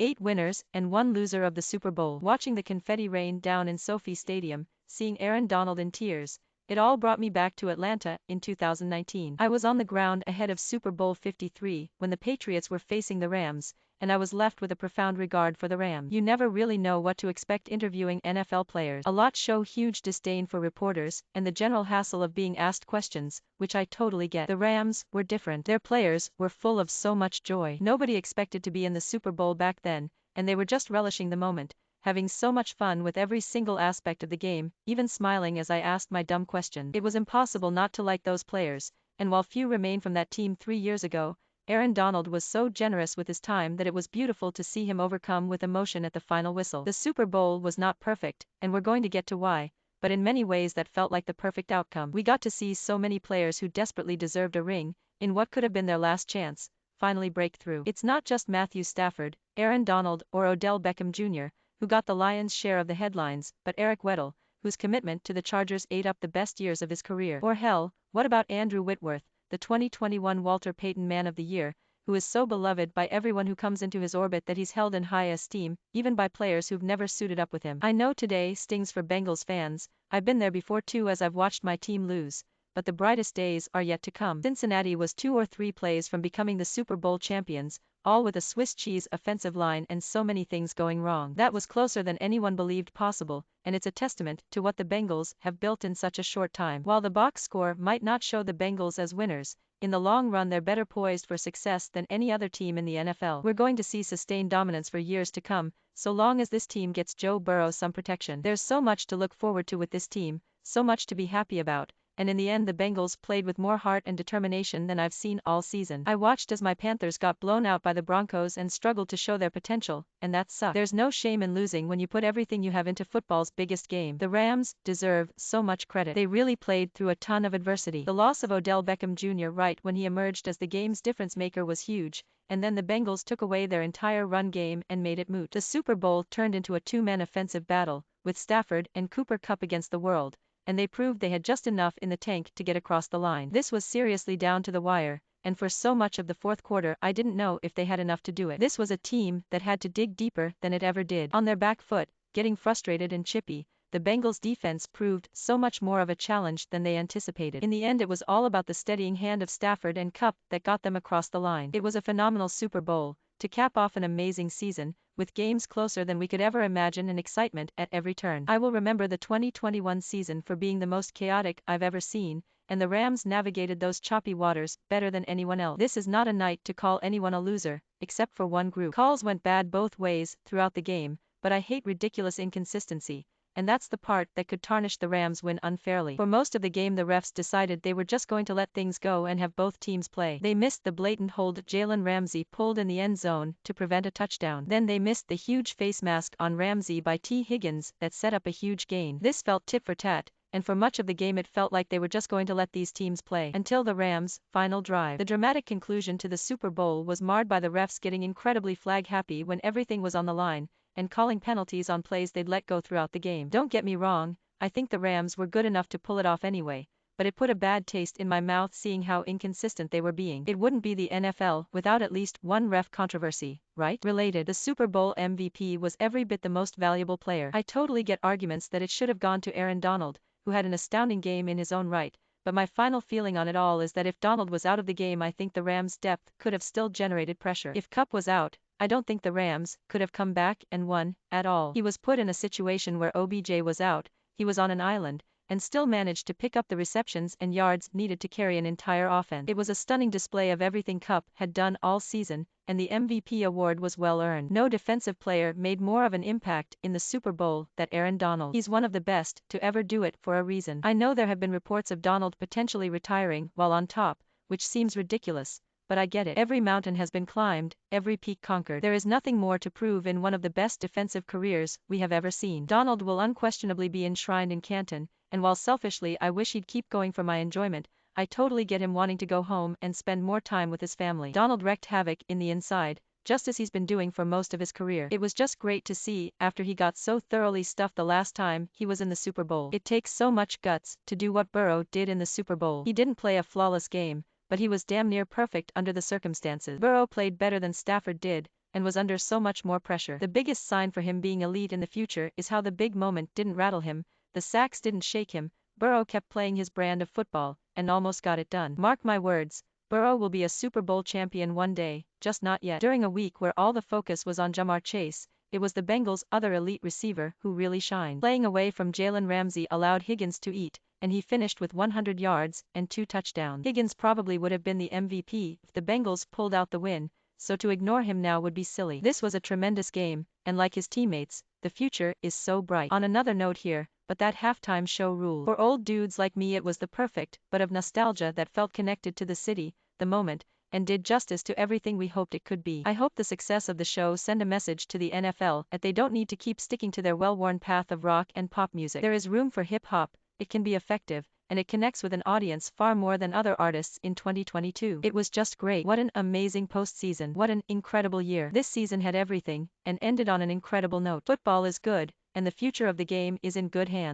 8 winners and 1 loser of the Super Bowl. Watching the confetti rain down in SoFi Stadium, seeing Aaron Donald in tears, it all brought me back to Atlanta in 2019. I was on the ground ahead of Super Bowl 53 when the Patriots were facing the Rams, and I was left with a profound regard for the Rams. You never really know what to expect interviewing NFL players. A lot show huge disdain for reporters and the general hassle of being asked questions, which I totally get. The Rams were different. Their players were full of so much joy. Nobody expected to be in the Super Bowl back then, and they were just relishing the moment, having so much fun with every single aspect of the game, even smiling as I asked my dumb question. It was impossible not to like those players, and while few remain from that team 3 years ago, Aaron Donald was so generous with his time that it was beautiful to see him overcome with emotion at the final whistle. The Super Bowl was not perfect, and we're going to get to why, but in many ways that felt like the perfect outcome. We got to see so many players who desperately deserved a ring, in what could have been their last chance, finally break through. It's not just Matthew Stafford, Aaron Donald, or Odell Beckham Jr., who got the lion's share of the headlines, but Eric Weddle, whose commitment to the Chargers ate up the best years of his career. Or hell, what about Andrew Whitworth, the 2021 Walter Payton Man of the Year, who is so beloved by everyone who comes into his orbit that he's held in high esteem, even by players who've never suited up with him. I know today stings for Bengals fans, I've been there before too as I've watched my team lose, but the brightest days are yet to come. Cincinnati was 2 or 3 plays from becoming the Super Bowl champions, all with a Swiss cheese offensive line and so many things going wrong. That was closer than anyone believed possible, and it's a testament to what the Bengals have built in such a short time. While the box score might not show the Bengals as winners, in the long run they're better poised for success than any other team in the NFL. We're going to see sustained dominance for years to come, so long as this team gets Joe Burrow some protection. There's so much to look forward to with this team, so much to be happy about, and in the end the Bengals played with more heart and determination than I've seen all season. I watched as my Panthers got blown out by the Broncos and struggled to show their potential, and that sucked. There's no shame in losing when you put everything you have into football's biggest game. The Rams deserve so much credit. They really played through a ton of adversity. The loss of Odell Beckham Jr. right when he emerged as the game's difference maker was huge, and then the Bengals took away their entire run game and made it moot. The Super Bowl turned into a two-man offensive battle, with Stafford and Kupp against the world, and they proved they had just enough in the tank to get across the line. This was seriously down to the wire, and for so much of the fourth quarter I didn't know if they had enough to do it. This was a team that had to dig deeper than it ever did. On their back foot, getting frustrated and chippy, the Bengals defense proved so much more of a challenge than they anticipated. In the end it was all about the steadying hand of Stafford and Kupp that got them across the line. It was a phenomenal Super Bowl, to cap off an amazing season, with games closer than we could ever imagine and excitement at every turn. I will remember the 2021 season for being the most chaotic I've ever seen, and the Rams navigated those choppy waters better than anyone else. This is not a night to call anyone a loser, except for one group. Calls went bad both ways throughout the game, but I hate ridiculous inconsistency, and that's the part that could tarnish the Rams' win unfairly. For most of the game the refs decided they were just going to let things go and have both teams play. They missed the blatant hold Jalen Ramsey pulled in the end zone to prevent a touchdown. Then they missed the huge face mask on Ramsey by Tee Higgins that set up a huge gain. This felt tit-for-tat, and for much of the game it felt like they were just going to let these teams play. Until the Rams' final drive. The dramatic conclusion to the Super Bowl was marred by the refs getting incredibly flag happy when everything was on the line, and calling penalties on plays they'd let go throughout the game. Don't get me wrong, I think the Rams were good enough to pull it off anyway, but it put a bad taste in my mouth seeing how inconsistent they were being. It wouldn't be the NFL without at least one ref controversy, right? Related, the Super Bowl MVP was every bit the most valuable player. I totally get arguments that it should have gone to Aaron Donald, who had an astounding game in his own right, but my final feeling on it all is that if Donald was out of the game I think the Rams' depth could have still generated pressure. If Kupp was out, I don't think the Rams could have come back and won at all. He was put in a situation where OBJ was out, he was on an island, and still managed to pick up the receptions and yards needed to carry an entire offense. It was a stunning display of everything Kupp had done all season, and the MVP award was well earned. No defensive player made more of an impact in the Super Bowl than Aaron Donald. He's one of the best to ever do it for a reason. I know there have been reports of Donald potentially retiring while on top, which seems ridiculous, but I get it. Every mountain has been climbed, every peak conquered. There is nothing more to prove in one of the best defensive careers we have ever seen. Donald will unquestionably be enshrined in Canton, and while selfishly I wish he'd keep going for my enjoyment, I totally get him wanting to go home and spend more time with his family. Donald wreaked havoc in the inside, just as he's been doing for most of his career. It was just great to see after he got so thoroughly stuffed the last time he was in the Super Bowl. It takes so much guts to do what Burrow did in the Super Bowl. He didn't play a flawless game, but he was damn near perfect under the circumstances. Burrow played better than Stafford did, and was under so much more pressure. The biggest sign for him being elite in the future is how the big moment didn't rattle him, the sacks didn't shake him, Burrow kept playing his brand of football, and almost got it done. Mark my words, Burrow will be a Super Bowl champion one day, just not yet. During a week where all the focus was on Ja'Marr Chase, it was the Bengals' other elite receiver who really shined. Playing away from Jalen Ramsey allowed Higgins to eat, and he finished with 100 yards and 2 touchdowns. Higgins probably would have been the MVP if the Bengals pulled out the win, so to ignore him now would be silly. This was a tremendous game, and like his teammates, the future is so bright. On another note here, but that halftime show ruled. For old dudes like me it was the perfect but of nostalgia that felt connected to the city, the moment, and did justice to everything we hoped it could be. I hope the success of the show send a message to the NFL that they don't need to keep sticking to their well-worn path of rock and pop music. There is room for hip-hop, it can be effective, and it connects with an audience far more than other artists in 2022. It was just great. What an amazing postseason. What an incredible year. This season had everything, and ended on an incredible note. Football is good, and the future of the game is in good hands.